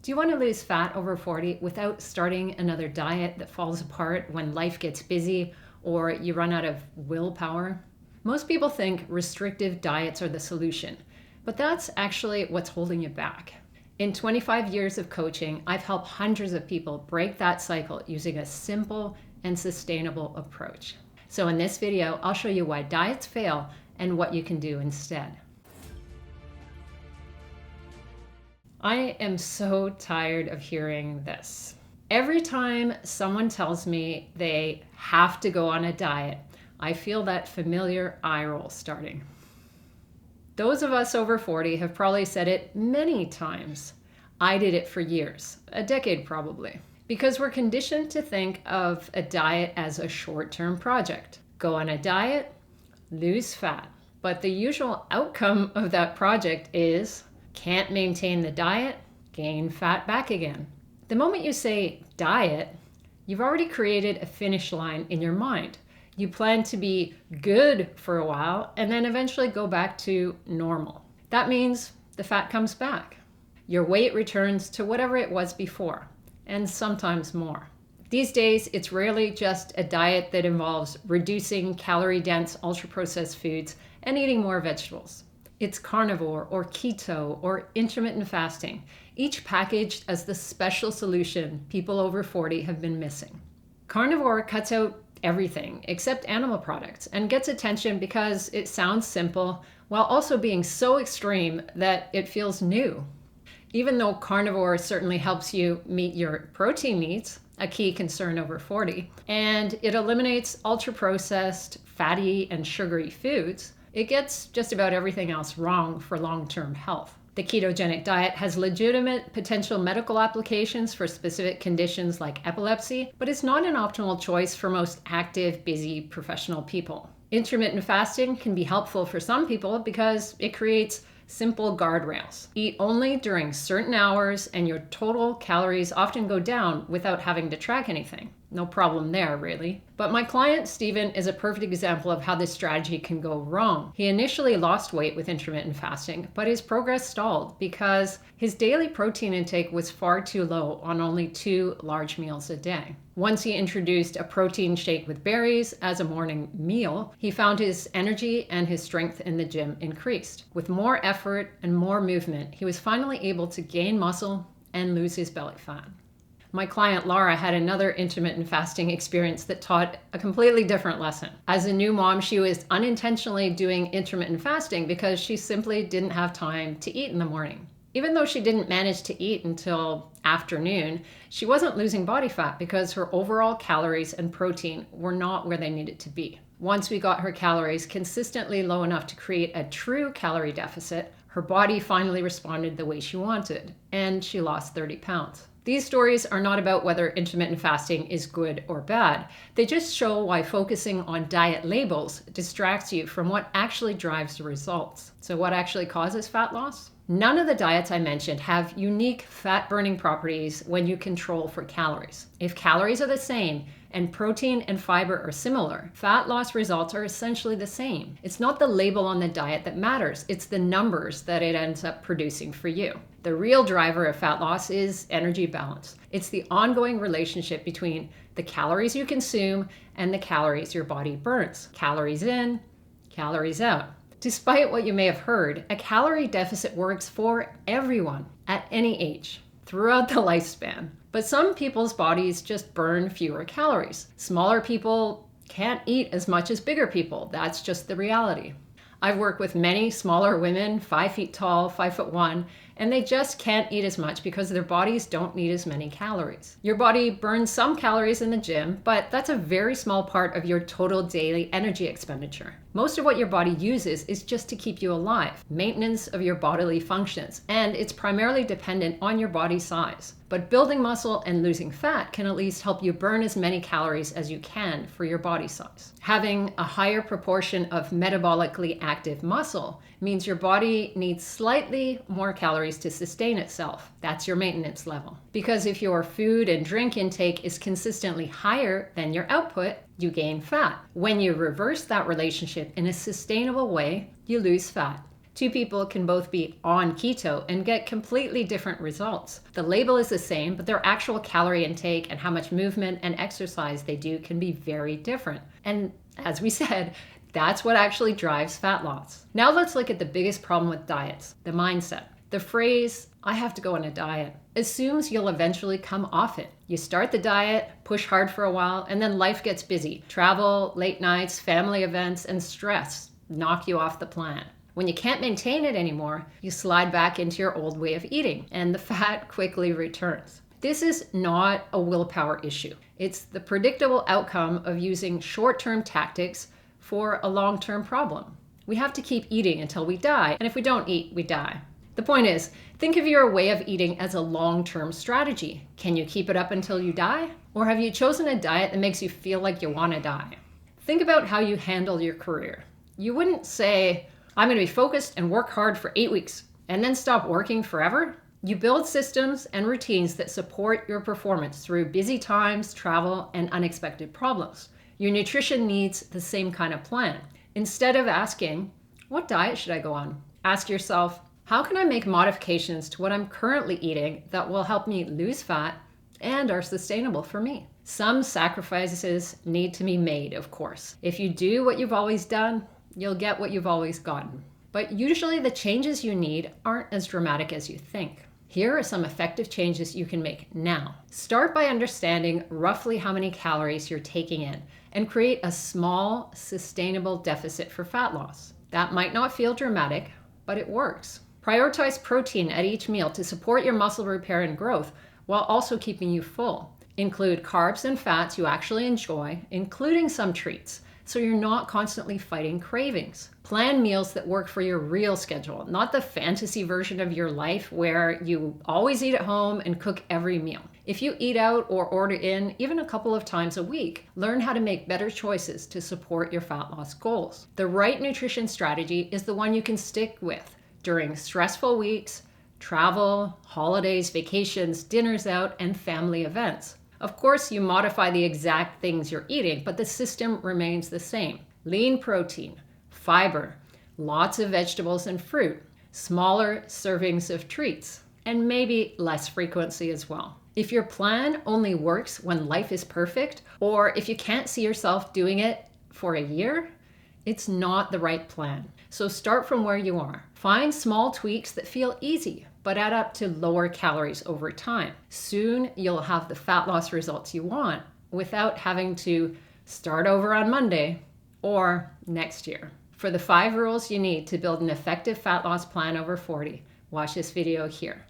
Do you want to lose fat over 40 without starting another diet that falls apart when life gets busy or you run out of willpower? Most people think restrictive diets are the solution, but that's actually what's holding you back. In 25 years of coaching, I've helped hundreds of people break that cycle using a simple and sustainable approach. So in this video, I'll show you why diets fail and what you can do instead. I am so tired of hearing this. Every time someone tells me they have to go on a diet, I feel that familiar eye roll starting. Those of us over 40 have probably said it many times. I did it for years, a decade probably, because we're conditioned to think of a diet as a short-term project. Go on a diet, lose fat. But the usual outcome of that project is can't maintain the diet, gain fat back again. The moment you say diet, you've already created a finish line in your mind. You plan to be good for a while and then eventually go back to normal. That means the fat comes back. Your weight returns to whatever it was before, and sometimes more. These days, it's rarely just a diet that involves reducing calorie-dense, ultra-processed foods and eating more vegetables. It's carnivore or keto or intermittent fasting, each packaged as the special solution people over 40 have been missing. Carnivore cuts out everything except animal products and gets attention because it sounds simple while also being so extreme that it feels new. Even though carnivore certainly helps you meet your protein needs, a key concern over 40, and it eliminates ultra-processed, fatty, and sugary foods, it gets just about everything else wrong for long-term health. The ketogenic diet has legitimate potential medical applications for specific conditions like epilepsy, but it's not an optimal choice for most active, busy, professional people. Intermittent fasting can be helpful for some people because it creates simple guardrails. Eat only during certain hours and your total calories often go down without having to track anything. No problem there, really. But my client, Steven, is a perfect example of how this strategy can go wrong. He initially lost weight with intermittent fasting, but his progress stalled because his daily protein intake was far too low on only 2 large meals a day. Once he introduced a protein shake with berries as a morning meal, he found his energy and his strength in the gym increased. With more effort and more movement, he was finally able to gain muscle and lose his belly fat. My client Laura had another intermittent fasting experience that taught a completely different lesson. As a new mom, she was unintentionally doing intermittent fasting because she simply didn't have time to eat in the morning. Even though she didn't manage to eat until afternoon, she wasn't losing body fat because her overall calories and protein were not where they needed to be. Once we got her calories consistently low enough to create a true calorie deficit, her body finally responded the way she wanted, and she lost 30 pounds. These stories are not about whether intermittent fasting is good or bad. They just show why focusing on diet labels distracts you from what actually drives the results. So what actually causes fat loss? None of the diets I mentioned have unique fat-burning properties when you control for calories. If calories are the same and protein and fiber are similar, fat loss results are essentially the same. It's not the label on the diet that matters, it's the numbers that it ends up producing for you. The real driver of fat loss is energy balance. It's the ongoing relationship between the calories you consume and the calories your body burns. Calories in, calories out. Despite what you may have heard, a calorie deficit works for everyone at any age, throughout the lifespan. But some people's bodies just burn fewer calories. Smaller people can't eat as much as bigger people. That's just the reality. I've worked with many smaller women, 5 feet tall, 5'1", and they just can't eat as much because their bodies don't need as many calories. Your body burns some calories in the gym, but that's a very small part of your total daily energy expenditure. Most of what your body uses is just to keep you alive, maintenance of your bodily functions, and it's primarily dependent on your body size. But building muscle and losing fat can at least help you burn as many calories as you can for your body size. Having a higher proportion of metabolically active muscle means your body needs slightly more calories to sustain itself. That's your maintenance level. Because if your food and drink intake is consistently higher than your output, you gain fat. When you reverse that relationship in a sustainable way, you lose fat. Two people can both be on keto and get completely different results. The label is the same, but their actual calorie intake and how much movement and exercise they do can be very different. And as we said, that's what actually drives fat loss. Now let's look at the biggest problem with diets, the mindset. The phrase, "I have to go on a diet," assumes you'll eventually come off it. You start the diet, push hard for a while, and then life gets busy. Travel, late nights, family events, and stress knock you off the plan. When you can't maintain it anymore, you slide back into your old way of eating, and the fat quickly returns. This is not a willpower issue. It's the predictable outcome of using short-term tactics for a long-term problem. We have to keep eating until we die, and if we don't eat, we die. The point is, think of your way of eating as a long-term strategy. Can you keep it up until you die? Or have you chosen a diet that makes you feel like you want to die? Think about how you handle your career. You wouldn't say, "I'm going to be focused and work hard for 8 weeks," and then stop working forever. You build systems and routines that support your performance through busy times, travel, and unexpected problems. Your nutrition needs the same kind of plan. Instead of asking, "What diet should I go on?" ask yourself, "How can I make modifications to what I'm currently eating that will help me lose fat and are sustainable for me?" Some sacrifices need to be made, of course. If you do what you've always done, you'll get what you've always gotten. But usually the changes you need aren't as dramatic as you think. Here are some effective changes you can make now. Start by understanding roughly how many calories you're taking in and create a small, sustainable deficit for fat loss. That might not feel dramatic, but it works. Prioritize protein at each meal to support your muscle repair and growth while also keeping you full. Include carbs and fats you actually enjoy, including some treats, so you're not constantly fighting cravings. Plan meals that work for your real schedule, not the fantasy version of your life where you always eat at home and cook every meal. If you eat out or order in even a couple of times a week, learn how to make better choices to support your fat loss goals. The right nutrition strategy is the one you can stick with during stressful weeks, travel, holidays, vacations, dinners out, and family events. Of course, you modify the exact things you're eating, but the system remains the same. Lean protein, fiber, lots of vegetables and fruit, smaller servings of treats, and maybe less frequency as well. If your plan only works when life is perfect, or if you can't see yourself doing it for a year, it's not the right plan. So start from where you are. Find small tweaks that feel easy, but add up to lower calories over time. Soon you'll have the fat loss results you want without having to start over on Monday or next year. For the 5 rules you need to build an effective fat loss plan over 40, watch this video here.